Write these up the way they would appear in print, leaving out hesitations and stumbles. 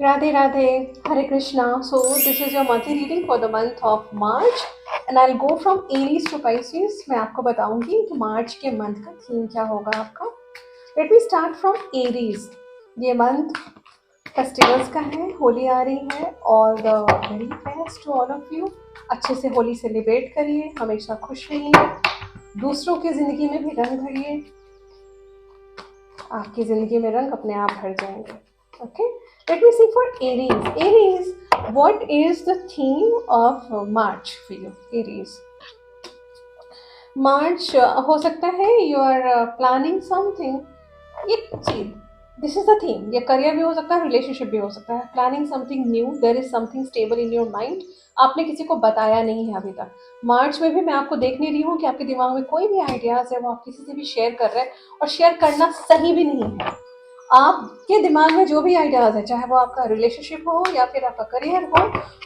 Radhe Radhe, Hare Krishna. So, this is your monthly reading for the month of March and I'll go from Aries to Pisces. मैं आपको बताऊंगी कि मार्च के month का theme क्या होगा आपका. Let me start from Aries. ये मंथ फेस्टिवल्स का है, होली आ रही है. All the very best to all of you. अच्छे से होली सेलिब्रेट करिए, हमेशा खुश रहिए, दूसरों की ज़िंदगी में भी रंग भरिए, आपकी ज़िंदगी में रंग अपने आप भर जाएंगे. Okay, let me see for Aries. Aries, what is the theme of March for you? Aries. March हो सकता है you are planning something. ये चीज, दिस इज द थीम. ये करियर भी हो सकता है, रिलेशनशिप भी हो सकता है. Planning something new, there is something stable in your mind. आपने किसी को बताया नहीं है अभी तक. मार्च में भी मैं आपको देख नहीं रही हूँ कि आपके दिमाग में कोई भी आइडियाज है वो आप किसी से भी शेयर कर रहे हैं, और शेयर करना सही भी नहीं है. आपके दिमाग में जो भी आइडियाज है, चाहे वो आपका रिलेशनशिप हो या फिर आपका करियर हो,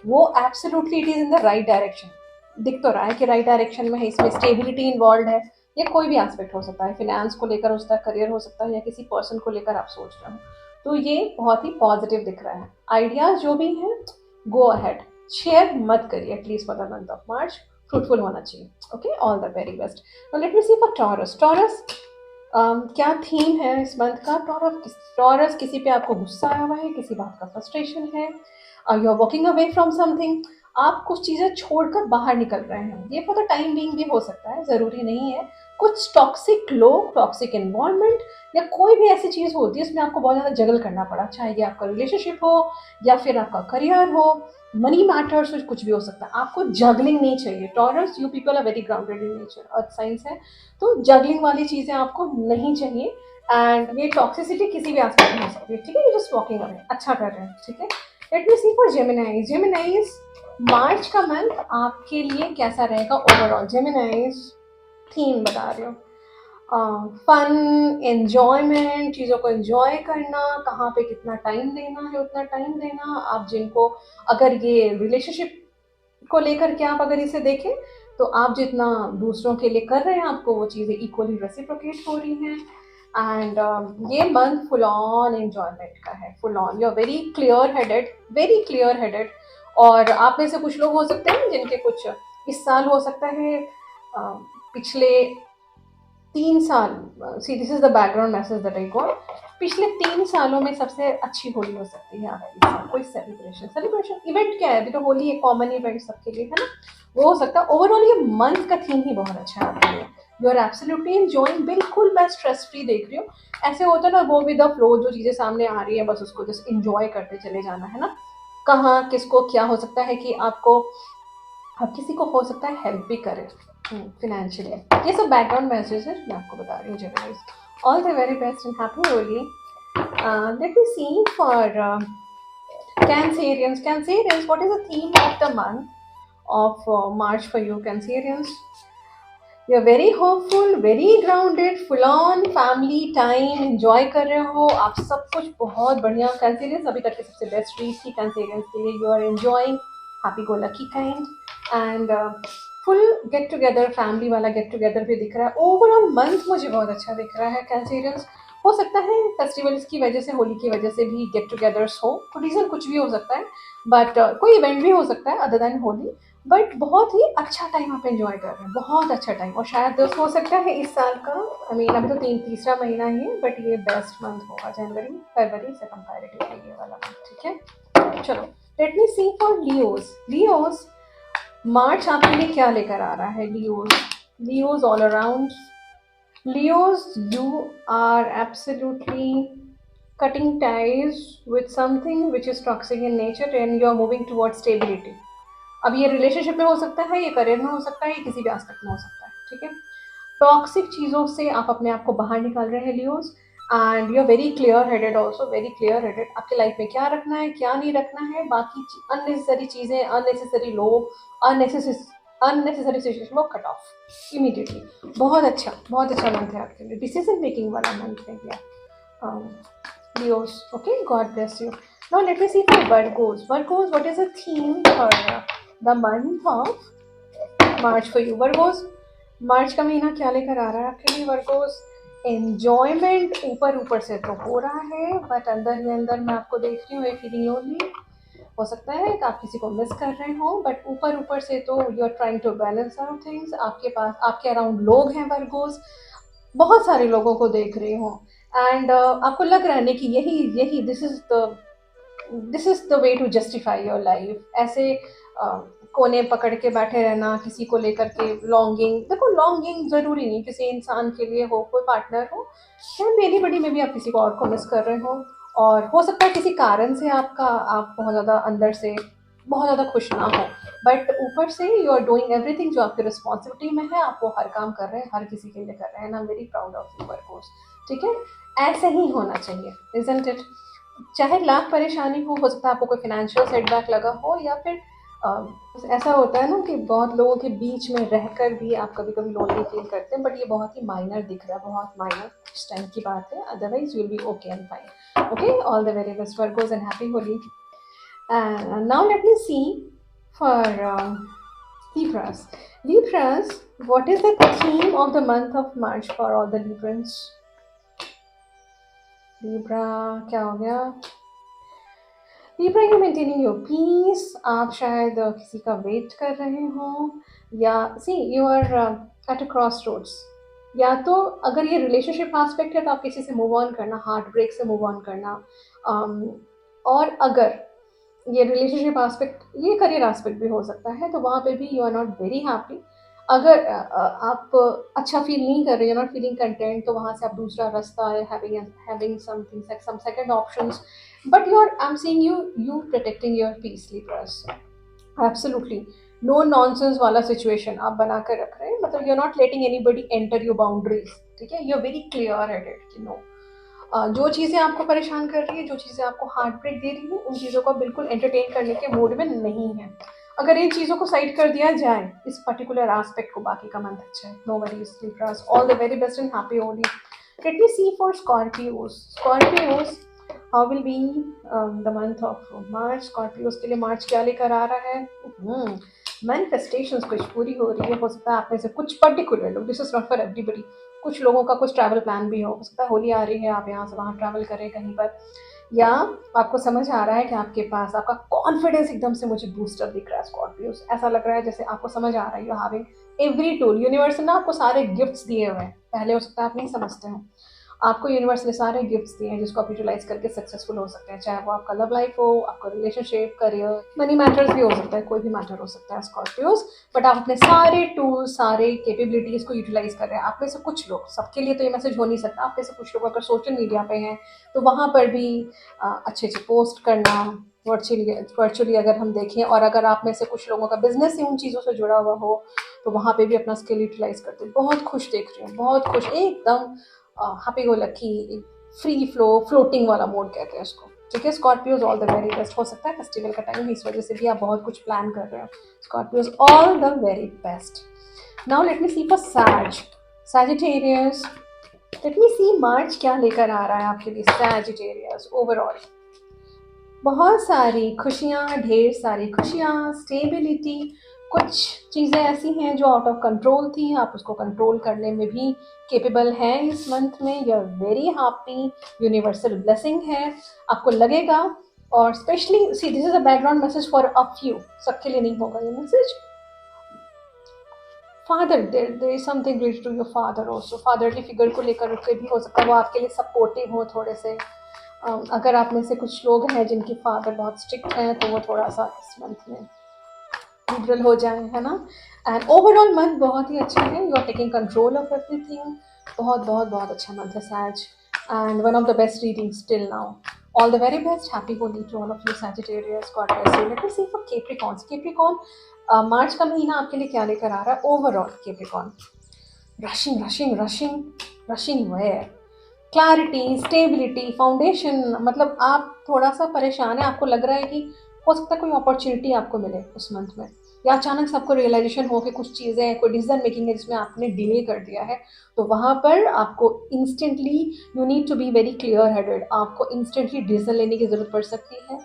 वो absolutely it is in the right direction. दिख तो रहा है कि राइट डायरेक्शन में है, इसमें स्टेबिलिटी इन्वॉल्व है. ये कोई भी एस्पेक्ट हो सकता है, फाइनेंस को लेकर हो सकता है, करियर हो सकता है, या किसी पर्सन को लेकर आप सोच रहे हो. तो ये बहुत ही पॉजिटिव दिख रहा है. आइडियाज जो भी हैं, गो अहेड, शेयर मत करिए at least for the month of March. Fruitful होना चाहिए. Okay, all the very best. Let me see for Taurus. Taurus, क्या थीम है इस मंथ का? टॉरस, किसी पे आपको गुस्सा आया हुआ है, किसी बात का फ्रस्ट्रेशन है, you are walking away from something. आप कुछ चीज़ें छोड़कर बाहर निकल रहे हैं. ये फॉर द टाइम बीइंग भी हो सकता है, ज़रूरी नहीं है. कुछ टॉक्सिक लोग, टॉक्सिक एनवायरनमेंट या कोई भी ऐसी चीज़ होती है इसमें आपको बहुत ज़्यादा जगल करना पड़ा, चाहे ये आपका रिलेशनशिप हो या फिर आपका करियर हो, मनी मैटर्स, कुछ भी हो सकता है. आपको जगलिंग नहीं चाहिए. Taurus, you people are very grounded in nature, earth science है, तो जगलिंग वाली चीज़ें आपको नहीं चाहिए. एंड ये टॉक्सिसिटी किसी भी एस्पेक्ट में हो सकती है. ठीक है, ये जस्ट वॉकिंग अवे, अच्छा कर रहे हैं. ठीक है. Late me see for जेमिनाइज. जेमिनाइज, मार्च का मंथ आपके लिए कैसा रहेगा ओवरऑल? जेमिनाइज थीम बता रही हूँ. फन, एन्जॉयमेंट, चीज़ों को एन्जॉय करना, कहाँ पे कितना टाइम देना है उतना टाइम देना. आप जिनको, अगर ये रिलेशनशिप को लेकर के आप अगर इसे देखें, तो आप जितना दूसरों के लिए कर रहे हैं, आपको वो चीज़ें इक्वली रेसिप्रोकेट हो रही हैं. एंड ये मंथ फुल ऑन एन्जॉयमेंट का है. Full on, you are very clear headed, very clear headed. और आप में से कुछ लोग हो सकते हैं जिनके कुछ इस साल हो सकता है, पिछले 3 साल, सी this is the background message that I got. पिछले 3 सालों में सबसे अच्छी होली हो सकती है आपकी. कोई सेलिब्रेशन इवेंट क्या है? अभी तो होली एक कॉमन इवेंट सबके लिए है ना, वो हो सकता है. ओवरऑल ये मंथ का थीम ही बहुत अच्छा है आपके लिए. You are absolutely enjoying. बिल्कुल मैं स्ट्रेस फ्री देख रही हूँ. ऐसे होता है ना, गो विद द फ्लो, जो चीज़ें सामने आ रही है बस उसको जस्ट इंजॉय करते चले जाना है ना. कहाँ किसको क्या हो सकता है कि आपको, आप किसी को हो सकता है हेल्प भी करें फिनेंशियली. ये सब बैकग्राउंड मैसेज है मैं आपको बता रही हूँ. Geminis, all the very best and happy Holi. Let me see for Cancerians. Cancerians, what is the theme of the month of March for you, Cancerians? You're very hopeful, very grounded, full on family time enjoy कर रहे हो आप. सब कुछ बहुत बढ़िया. Cancerians, अभी तक की सबसे बेस्ट रीड थी Cancerians के लिए. You are enjoying happy go lucky kind and full get together, family वाला गेट टुगेदर भी दिख रहा है. ओवरऑल मंथ मुझे बहुत अच्छा दिख रहा है Cancerians. हो सकता है फेस्टिवल्स की वजह से, होली की वजह से भी गेट टुगेदर्स हो, रीज़न कुछ भी हो सकता है. बट कोई इवेंट भी हो सकता है अदर देन होली. बट बहुत ही अच्छा टाइम आप एंजॉय कर रहे हैं, बहुत अच्छा टाइम. और शायद दोस्त हो सकता है इस साल का, आई मीन अभी तो तीसरा महीना ही है, बट ये बेस्ट मंथ होगा जनवरी फरवरी से कंपैरेटिवली, ये वाला मंथ. ठीक है, चलो let me see for Leos. Leos, March आपके लिए क्या लेकर आ रहा है? Leos, Leos all around. Leos, you are absolutely cutting ties with something which is toxic in nature and you are moving towards stability. अब ये रिलेशनशिप में हो सकता है, ये करियर में हो सकता है, ये किसी भी एस्पेक्ट में हो सकता है. ठीक है, टॉक्सिक चीज़ों से आप अपने आप को बाहर निकाल रहे हैं Leos. And you are very clear headed also, very clear headed. आपके लाइफ में क्या रखना है, क्या नहीं रखना है, बाकी अननेसेसरी चीज़ें, अननेसेसरी लोग, अननेसेसरी सिचुएशन को कट ऑफ इमीडिएटली. बहुत अच्छा मंथ है आपके लिए. डिसीजन मेकिंग वाला मंथ है ये Leos. Okay, God bless you. Now let me see for Virgos. Virgos, what is the theme for the month of March for you? Virgos, मार्च का महीना क्या लेकर आ रहा है आपके लिए Virgos? एन्जॉयमेंट ऊपर ऊपर से तो हो रहा है, बट अंदर ही अंदर मैं आपको देख रही हूँ, फीलिंग लोनली। हो सकता है कि आप किसी को मिस कर रहे हो, बट ऊपर ऊपर से तो you are trying to balance out things. आपके पास, आपके अराउंड लोग हैं वर्गोस, बहुत सारे लोगों को देख रही हूँ। एंड आपको लग रहा है ना कि यही यही this is the way to justify your life. ऐसे कोने पकड़ के बैठे रहना, किसी को लेकर के लॉन्गिंग, देखो लॉन्गिंग जरूरी नहीं किसी इंसान के लिए हो, कोई पार्टनर हो, शायद मेरी बड़ी में भी आप किसी को और को मिस कर रहे हो, और हो सकता है किसी कारण से आप बहुत ज़्यादा अंदर से बहुत ज़्यादा खुश ना हो, बट ऊपर से यू आर डूइंग एवरीथिंग जो आपकी रिस्पॉन्सिबिलिटी में है। आप वो हर काम कर रहे हैं, हर किसी के लिए कर रहे हैं, I am very proud of you Virgos. ठीक है, ऐसे ही होना चाहिए, इजंट इट? चाहे लाख परेशानी हो सकता है आपको कोई फाइनेंशियल सेटबैक लगा हो, या फिर ऐसा होता है ना कि बहुत लोगों के बीच में रहकर भी आप कभी कभी लोनली फील करते हैं, बट ये बहुत ही माइनर दिख रहा है, बहुत माइनर इस टाइम की बात है, otherwise will be okay and fine. Okay, all the very best Virgo's and happy Holi. And now let me see for Libras. Libras, what is the theme of the month of March for all the Librans? Libra, क्या हो गया? Libra, you're maintaining your peace. आप शायद किसी का wait कर रहे हो, या see you are at a crossroads. या तो अगर ये रिलेशनशिप एस्पेक्ट है तो आप किसी से मूव ऑन करना, हार्ट ब्रेक से मूव ऑन करना, और अगर ये रिलेशनशिप एस्पेक्ट, ये करियर एस्पेक्ट भी हो सकता है, तो वहाँ पे भी you are not very happy. अगर आप अच्छा फील नहीं कर रहे, you are not feeling content, तो वहाँ से आप दूसरा रास्ता है, having something some second options, but you are, I am seeing you protecting your peace, Libras. Absolutely no nonsense वाला सिचुएशन आप बना कर रख रहे हैं, मतलब you are not letting anybody enter your boundaries. ठीक है, you are very clear headed कि नो, जो चीज़ें आपको परेशान कर रही है, जो चीज़ें आपको हार्ट ब्रेक दे रही है, उन चीज़ों को बिल्कुल एंटरटेन करने के मूड में नहीं है। अगर इन चीज़ों को साइड कर दिया जाए, इस पर्टिकुलर एस्पेक्ट को, बाकी का मंथ अच्छा है, no worries Libras, all the very best and happy Holi. Let me see for Scorpios. Scorpios, how will be the month of March? Scorpios के लिए मार्च क्या लेकर आ रहा है? मैनिफेस्टेशंस कुछ पूरी हो रही है। हो सकता है आप में से कुछ पर्टिकुलर लोग, this is not for everybody, कुछ लोगों का कुछ ट्रैवल प्लान भी हो सकता है, होली आ रही है, आप यहाँ से वहाँ ट्रैवल करें कहीं पर, या आपको समझ आ रहा है कि आपके पास आपका कॉन्फिडेंस एकदम से मुझे बूस्टर दिख रहा है स्कॉर्पियोस। ऐसा लग रहा है जैसे आपको समझ आ रहा है, you having every tool, universe ने आपको सारे गिफ्ट्स दिए हुए हैं, पहले हो सकता है आप नहीं समझते हो, आपको यूनिवर्स ने सारे गिफ्ट्स दिए हैं जिसको आप यूटिलाइज करके सक्सेसफुल हो सकते हैं, चाहे वो आपका लव लाइफ हो, आपका रिलेशनशिप, करियर, मनी मैटर्स भी हो सकता है, कोई भी मैटर हो सकता है स्कॉर्पियोस। बट आप अपने सारे टूल्स, सारे कैपेबिलिटीज को यूटिलाइज कर रहे हैं। आप में से कुछ लोग, सबके लिए तो ये मैसेज हो नहीं सकता, आप में से कुछ लोग अगर सोशल मीडिया पे हैं तो वहाँ पर भी अच्छे अच्छे पोस्ट करना, वर्चुअली अगर हम देखें, और अगर आप में से कुछ लोगों का बिजनेस ही उन चीज़ों से जुड़ा हुआ हो तो वहाँ पे भी अपना स्किल यूटिलाइज करते हैं। बहुत खुश देख रही हूँ, बहुत खुश, एकदम happy go lucky, free flow, floating वाला मोड कहते हैं उसको। ठीक है Scorpios, all the very best. हो सकता है फेस्टिवल का टाइम, इस वजह से भी आप बहुत कुछ प्लान कर रहे हो Scorpios, all the very best. Now let me see for Sagittarius. Let me see March क्या लेकर आ रहा है आपके लिए सैजिटेरियस। ओवरऑल बहुत सारी खुशियाँ, ढेर सारी खुशियाँ, स्टेबिलिटी। कुछ चीज़ें ऐसी हैं जो आउट ऑफ कंट्रोल थी, आप उसको कंट्रोल करने में भी केपेबल हैं इस मंथ में। You are very happy, universal blessing है, आपको लगेगा। और specially see this is a background message for a few, सबके लिए नहीं होगा ये मैसेज। Father, there is something related to your father also, fatherly figure को लेकर के भी हो सकता है वो आपके लिए सपोर्टिव हो थोड़े से। अगर आप में से कुछ लोग हैं जिनके फादर बहुत स्ट्रिक्ट हैं तो वो थोड़ा सा इस मंथ में लिबरल हो जाए, है ना। एंड ओवरऑल मंथ बहुत ही अच्छा है, you are taking control of everything. बहुत बहुत बहुत अच्छा मंथ है सैज, and one of the best readings till now. All the very best, happy Holi to all of you Sagittarius, God bless you. Let me see for Capricorn. Capricorn, March का महीना आपके लिए क्या लेकर आ रहा है overall? Capricorn, rushing rushing rushing rushing where, clarity, stability, foundation. मतलब आप थोड़ा सा परेशान है, आपको लग रहा है कि हो सकता है कोई अपॉर्चुनिटी आपको मिले उस मंथ में, या अचानक से आपको रियलाइजेशन हो कि कुछ चीज़ें, कोई डिसीजन मेकिंग है जिसमें आपने डिले कर दिया है, तो वहाँ पर आपको instantly, you need to be very clear headed, आपको इंस्टेंटली डिसीजन लेने की ज़रूरत पड़ सकती है।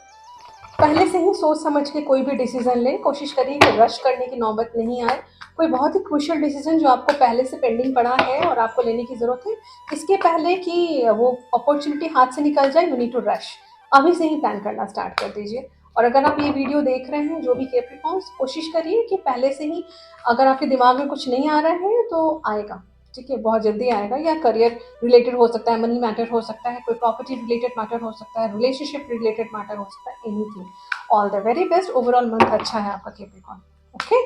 पहले से ही सोच समझ के कोई भी डिसीजन लें, कोशिश करिए कि रश करने की नौबत नहीं आए। कोई बहुत ही क्रूशियल डिसीजन जो आपको पहले से पेंडिंग पड़ा है और आपको लेने की ज़रूरत है, इसके पहले कि वो अपॉर्चुनिटी हाथ से निकल जाए, यू नीड टू रश। अभी से ही प्लान करना स्टार्ट कर दीजिए। और अगर आप ये वीडियो देख रहे हैं, जो भी कैप्रिकॉर्न्स, कोशिश करिए कि पहले से ही, अगर आपके दिमाग में कुछ नहीं आ रहा है तो आएगा, ठीक है, बहुत जल्दी आएगा। या करियर रिलेटेड हो सकता है, मनी मैटर हो सकता है, कोई प्रॉपर्टी रिलेटेड मैटर हो सकता है, रिलेशनशिप रिलेटेड मैटर हो सकता है, anything. All the very best. Overall month अच्छा है आपका कैप्रिकॉर्न। ओके,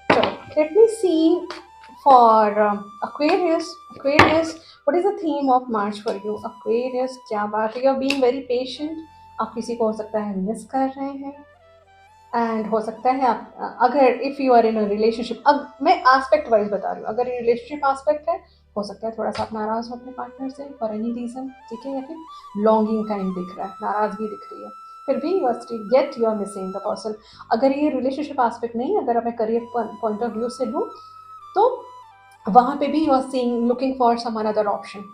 चलो let me see for Aquarius. Aquarius, what is the theme of March for you? Aquarius, क्या बात है, you are being very patient. आप किसी को हो सकता है मिस कर रहे हैं, एंड हो सकता है आप, अगर if you are in a relationship, अब मैं एस्पेक्ट वाइज बता रही हूँ, अगर ये रिलेशनशिप एस्पेक्ट है, हो सकता है थोड़ा सा आप नाराज़ हो अपने पार्टनर से फॉर एनी रीज़न, ठीक है, या फिर लॉन्गिंग काइंड दिख रहा है, नाराज़गी दिख रही है, फिर भी you are still get you are missing the person. अगर ये रिलेशनशिप एस्पेक्ट नहीं, अगर मैं करियर पॉइंट ऑफ व्यू से लूँ, तो वहाँ पे भी you are seeing looking for some another option.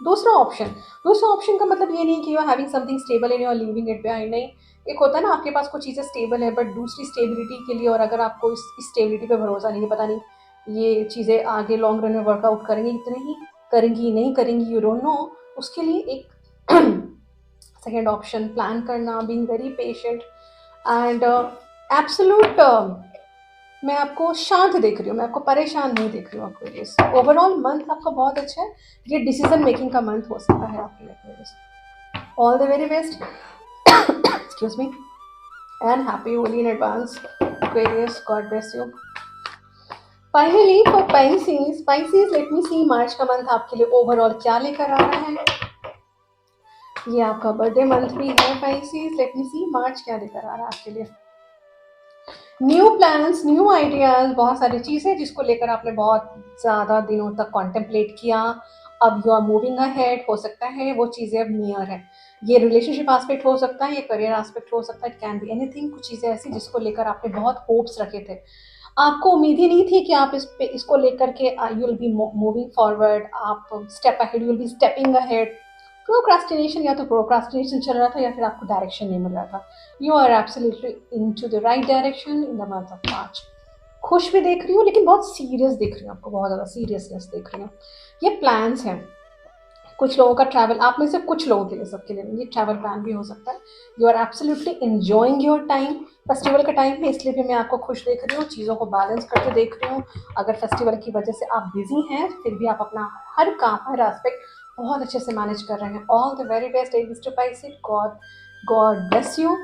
दूसरा ऑप्शन, दूसरा ऑप्शन का मतलब ये नहीं कि you are having something stable and you are leaving it behind, नहीं। एक होता है ना, आपके पास कुछ चीज़ें स्टेबल है बट दूसरी स्टेबिलिटी के लिए, और अगर आपको इस स्टेबिलिटी पे भरोसा नहीं है, पता नहीं ये चीज़ें आगे लॉन्ग रन में वर्कआउट करेंगी इतने ही, करेंगी नहीं करेंगी, यू डोंट नो, उसके लिए एक सेकेंड ऑप्शन प्लान करना, being very patient and absolute. मैं आपको शांत देख रही हूँ, मैं आपको परेशान नहीं देख रही हूँ एक्वेरियस। ओवरऑल मंथ आपका बहुत अच्छा है, ये डिसीजन मेकिंग का मंथ हो सकता है आपके लिए Aquarius. All the very best, excuse me, and happy Holi in advance Aquarius, God bless you. Finally for Pisces, Pisces, let me see March का मंथ आपके लिए ओवरऑल क्या लेकर आ रहा है। ये आपका बर्थडे मंथ भी है Pisces, let me see March क्या लेकर आ रहा है आपके लिए। न्यू प्लान्स, न्यू आइडियाज, बहुत सारी चीज़ें जिसको लेकर आपने बहुत ज़्यादा दिनों तक कॉन्टेम्पलेट किया, अब यू आर मूविंग अहेड। हो सकता है वो चीज़ें अब नियर है, ये रिलेशनशिप एस्पेक्ट हो सकता है, ये करियर एस्पेक्ट हो सकता है, इट कैन बी एनीथिंग। कुछ चीज़ें ऐसी जिसको लेकर आपने बहुत होप्स रखे थे, आपको उम्मीद ही नहीं थी कि आप इसको लेकर के you will be moving forward, आप step ahead, you will be stepping ahead. Procrastination, या तो प्रोक्रास्टिनेशन चल रहा था या फिर आपको डायरेक्शन नहीं मिल रहा था। You are absolutely into the right direction in the month of March. खुश भी देख रही हूँ, लेकिन बहुत सीरियस देख रही हूँ, आपको बहुत ज़्यादा सीरियसनेस देख रही हूँ। ये प्लान्स हैं, कुछ लोगों का ट्रैवल, आप में से कुछ लोगों के लिए, सबके लिए ये ट्रैवल प्लान भी हो सकता है। You are absolutely enjoying your time. Festival का टाइम है, इसलिए भी मैं आपको खुश देख रही हूँ, चीज़ों को बैलेंस करके देख रही हूँ। अगर फेस्टिवल की वजह से आप बिजी हैं, फिर भी आप अपना हर काम, हर एस्पेक्ट बहुत अच्छे से मैनेज कर रहे हैं। All the very best mister Pisces, God God bless you.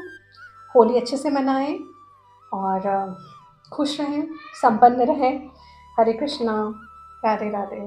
Holi अच्छे से मनाएं और खुश रहें, संपन्न रहें। हरे कृष्णा, राधे राधे।